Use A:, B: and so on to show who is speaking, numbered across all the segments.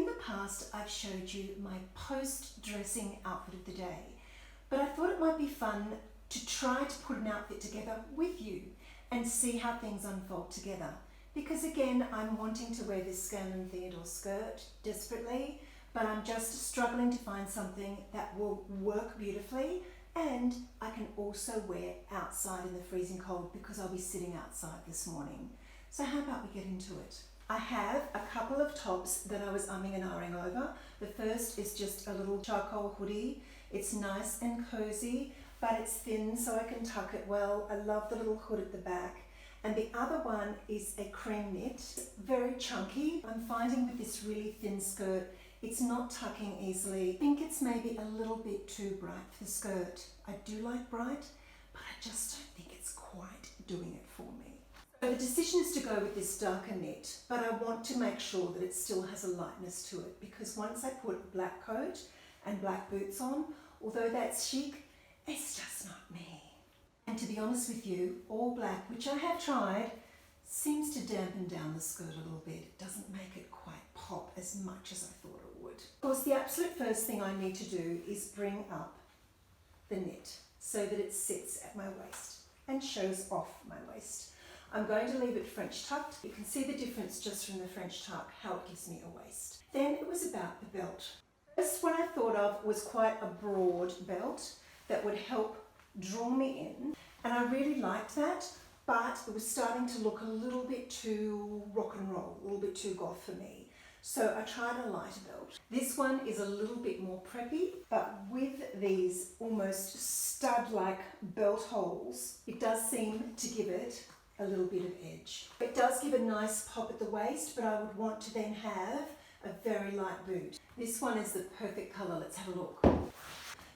A: In the past, I've showed you my post-dressing outfit of the day, but I thought it might be fun to try to put an outfit together with you and see how things unfold together. Because again, I'm wanting to wear this Scanlan Theodore skirt desperately, but I'm just struggling to find something that will work beautifully and I can also wear outside in the freezing cold because I'll be sitting outside this morning. So how about we get into it? I have a couple of tops that I was umming and ahhing over. The first is just a little charcoal hoodie. It's nice and cozy, but it's thin so I can tuck it well. I love the little hood at the back. And the other one is a cream knit, very chunky. I'm finding with this really thin skirt, it's not tucking easily. I think it's maybe a little bit too bright for the skirt. I do like bright, but I just don't think it's quite doing it for me. So the decision is to go with this darker knit, but I want to make sure that it still has a lightness to it, because once I put a black coat and black boots on, although that's chic, it's just not me. And to be honest with you, all black, which I have tried, seems to dampen down the skirt a little bit. It doesn't make it quite pop as much as I thought it would. Of course, the absolute first thing I need to do is bring up the knit so that it sits at my waist and shows off my waist. I'm going to leave it French tucked. You can see the difference just from the French tuck, how it gives me a waist. Then it was about the belt. First, what I thought of was quite a broad belt that would help draw me in, and I really liked that, but it was starting to look a little bit too rock and roll, a little bit too goth for me. So I tried a lighter belt. This one is a little bit more preppy, but with these almost stud-like belt holes, it does seem to give it a little bit of edge. It does give a nice pop at the waist, but I would want to then have a very light boot. This one is the perfect colour. Let's have a look.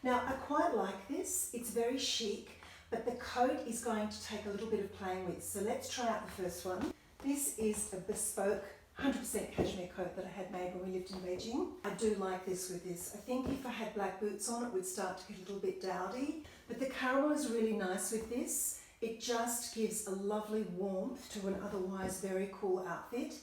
A: Now, I quite like this. It's very chic, but the coat is going to take a little bit of playing with. So let's try out the first one. This is a bespoke 100% cashmere coat that I had made when we lived in Beijing. I do like this with this. I think if I had black boots on, it would start to get a little bit dowdy. But the caramel is really nice with this. It just gives a lovely warmth to an otherwise very cool outfit.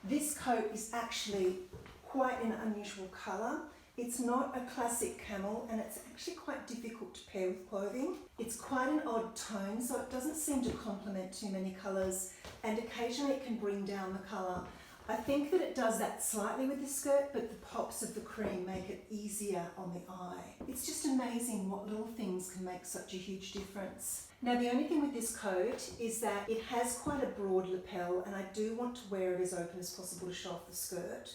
A: This coat is actually quite an unusual colour. It's not a classic camel, and it's actually quite difficult to pair with clothing. It's quite an odd tone, so it doesn't seem to complement too many colours, and occasionally it can bring down the colour. I think that it does that slightly with the skirt, but the pops of the cream make it easier on the eye. It's just amazing what little things can make such a huge difference. Now, the only thing with this coat is that it has quite a broad lapel, and I do want to wear it as open as possible to show off the skirt.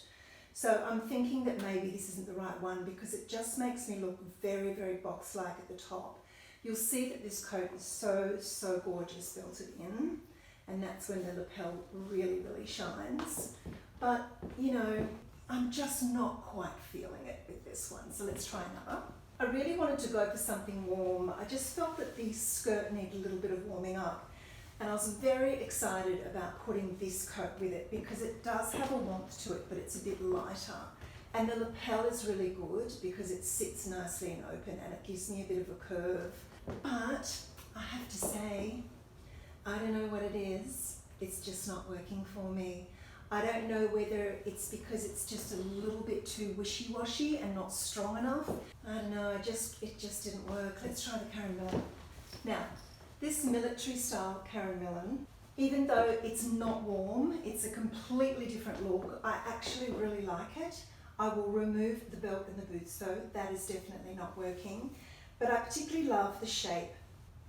A: So I'm thinking that maybe this isn't the right one because it just makes me look very, very box-like at the top. You'll see that this coat is so gorgeous belted in, and that's when the lapel really, really shines. But, you know, I'm just not quite feeling it with this one, so let's try another. I really wanted to go for something warm. I just felt that the skirt needed a little bit of warming up. And I was very excited about putting this coat with it because it does have a warmth to it, but it's a bit lighter. And the lapel is really good because it sits nicely and open and it gives me a bit of a curve. But I have to say, I don't know what it is. It's just not working for me. I don't know whether it's because it's just a little bit too wishy-washy and not strong enough. I don't know, it just didn't work. Let's try the Karen Millen. Now, this military style Karen Millen, even though it's not warm, it's a completely different look. I actually really like it. I will remove the belt and the boots though, that is definitely not working. But I particularly love the shape.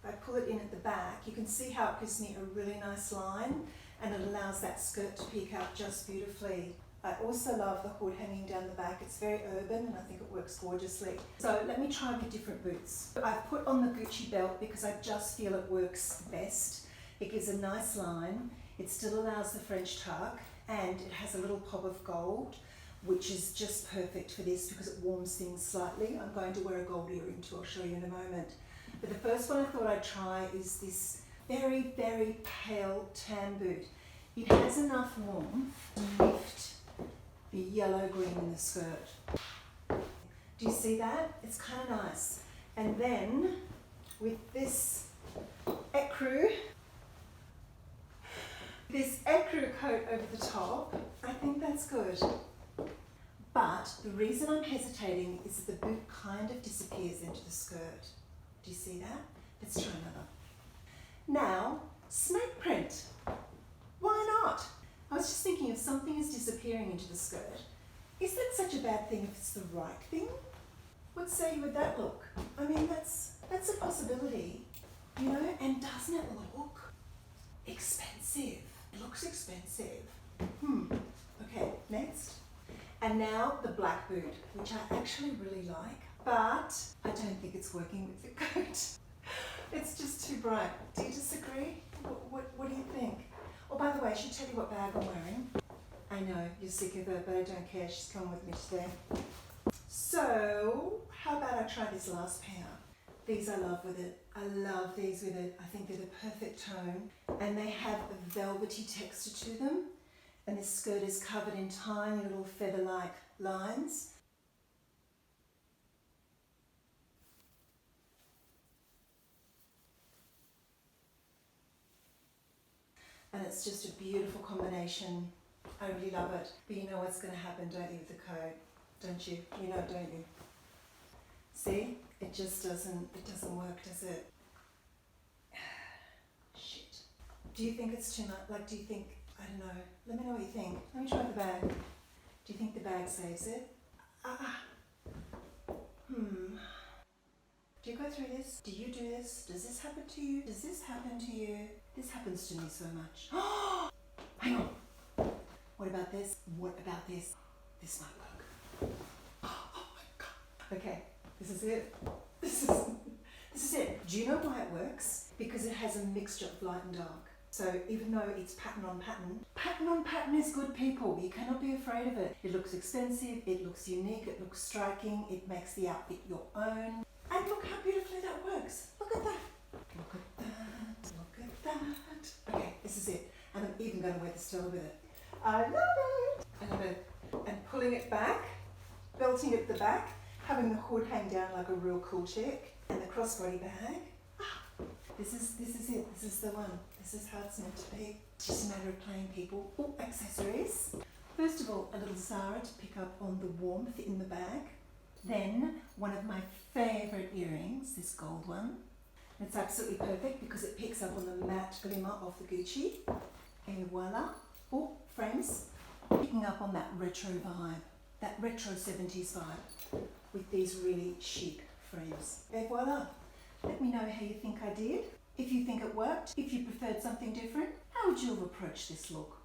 A: If I pull it in at the back, you can see how it gives me a really nice line and it allows that skirt to peek out just beautifully. I also love the hood hanging down the back. It's very urban and I think it works gorgeously. So let me try with different boots. I've put on the Gucci belt because I just feel it works best. It gives a nice line. It still allows the French tuck and it has a little pop of gold, which is just perfect for this because it warms things slightly. I'm going to wear a gold earring too, I'll show you in a moment. But the first one I thought I'd try is this very, very pale tan boot. It has enough warmth to lift the yellow-green in the skirt. Do you see that? It's kind of nice. And then with this ecru coat over the top, I think that's good. the reason I'm hesitating is that the boot kind of disappears into the skirt. Do you see that? Let's try another. Now, snake print. Why not? I was just thinking if something is disappearing into the skirt, is that such a bad thing if it's the right thing? What say you with that look? I mean, that's a possibility, you know, and doesn't it look expensive? It looks expensive. Okay, next. And now the black boot, which I actually really like, but I don't think it's working with the coat. It's just too bright. Do you disagree? What do you think? Oh, by the way, I should tell you what bag I'm wearing. I know, you're sick of her, but I don't care. She's come with me today. So, how about I try this last pair? These I love with it. I love these with it. I think they're the perfect tone. And they have a velvety texture to them. And this skirt is covered in tiny little feather-like lines. And it's just a beautiful combination. I really love it. But you know what's going to happen, don't you, with the coat? Don't you? You know, don't you? See? It just doesn't work, does it? Shit. Do you think it's too much? Like, do you think, I don't know. Let me know what you think. Let me try the bag. Do you think the bag saves it? Do you go through this? Do you do this? Does this happen to you? Does this happen to you? This happens to me so much. Hang on. What about this? What about this? This might work. Oh my God. Okay, this is it. This is it. Do you know why it works? Because it has a mixture of light and dark. So even though it's pattern on pattern is good, people. You cannot be afraid of it. It looks expensive, it looks unique, it looks striking, it makes the outfit your own. And look how beautifully that works. Look at that. Look at that. Look at that. Okay, this is it. And I'm even going to wear the stole with it. I love it. I love it. And pulling it back, belting it at the back, having the hood hang down like a real cool chick, and the crossbody bag. This is it. This is the one. This is how it's meant to be. It's just a matter of playing, people. Oh, accessories. First of all, a little Zara to pick up on the warmth in the bag. Then one of my favourite earrings, this gold one. It's absolutely perfect because it picks up on the matte glimmer of the Gucci. And voila. Oh, frames. Picking up on that retro vibe, that retro 70s vibe with these really chic frames. Et voila. Let me know how you think I did. If you think it worked, if you preferred something different, how would you have approached this look?